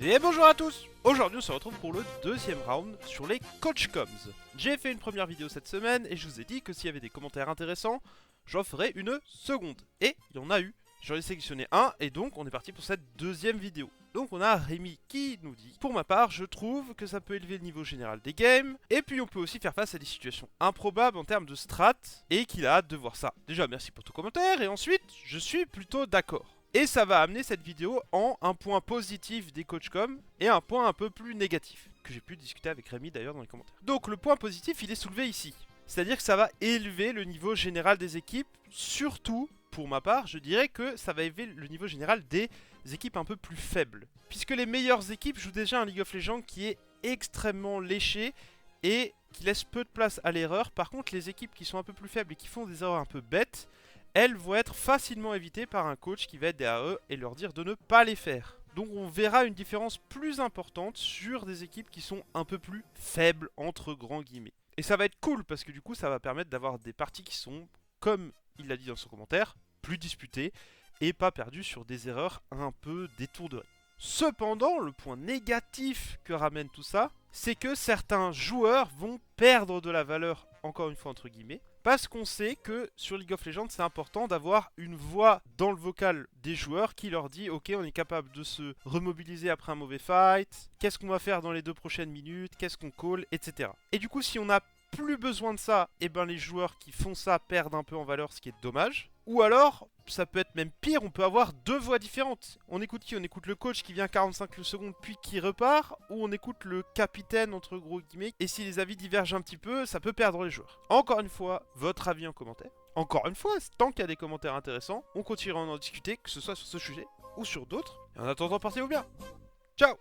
Et bonjour à tous. Aujourd'hui on se retrouve pour le deuxième round sur les Coach Comms. J'ai fait une première vidéo cette semaine et je vous ai dit que s'il y avait des commentaires intéressants, j'en ferai une seconde. Et il y en a eu. J'en ai sélectionné un et donc on est parti pour cette deuxième vidéo. Donc on a Rémi qui nous dit: pour ma part, je trouve que ça peut élever le niveau général des games, et puis on peut aussi faire face à des situations improbables en termes de strat, et qu'il a hâte de voir ça. Déjà merci pour ton commentaire, et ensuite, je suis plutôt d'accord. Et ça va amener cette vidéo en un point positif des coachcom et un point un peu plus négatif, que j'ai pu discuter avec Rémi d'ailleurs dans les commentaires. Donc le point positif, il est soulevé ici. C'est-à-dire que ça va élever le niveau général des équipes, surtout, pour ma part, je dirais que ça va élever le niveau général des équipes un peu plus faibles. Puisque les meilleures équipes jouent déjà un League of Legends qui est extrêmement léché et qui laisse peu de place à l'erreur. Par contre, les équipes qui sont un peu plus faibles et qui font des erreurs un peu bêtes, elles vont être facilement évitées par un coach qui va être derrière eux et leur dire de ne pas les faire. Donc on verra une différence plus importante sur des équipes qui sont un peu plus faibles, entre grands guillemets. Et ça va être cool parce que du coup ça va permettre d'avoir des parties qui sont, comme il l'a dit dans son commentaire, plus disputées et pas perdues sur des erreurs un peu détournées. Cependant, le point négatif que ramène tout ça, c'est que certains joueurs vont perdre de la valeur, encore une fois entre guillemets, parce qu'on sait que sur League of Legends, c'est important d'avoir une voix dans le vocal des joueurs qui leur dit: ok, on est capable de se remobiliser après un mauvais fight, qu'est-ce qu'on va faire dans les 2 prochaines minutes, qu'est-ce qu'on call, etc. Et du coup, si on n'a plus besoin de ça, et ben les joueurs qui font ça perdent un peu en valeur, ce qui est dommage. Ou alors, ça peut être même pire, on peut avoir 2 voix différentes. On écoute qui? On écoute le coach qui vient 45 secondes puis qui repart, ou on écoute le capitaine entre gros guillemets, et si les avis divergent un petit peu, ça peut perdre les joueurs. Encore une fois, votre avis en commentaire. Encore une fois, tant qu'il y a des commentaires intéressants, on continuera à en discuter, que ce soit sur ce sujet ou sur d'autres. Et en attendant, portez-vous bien. Ciao!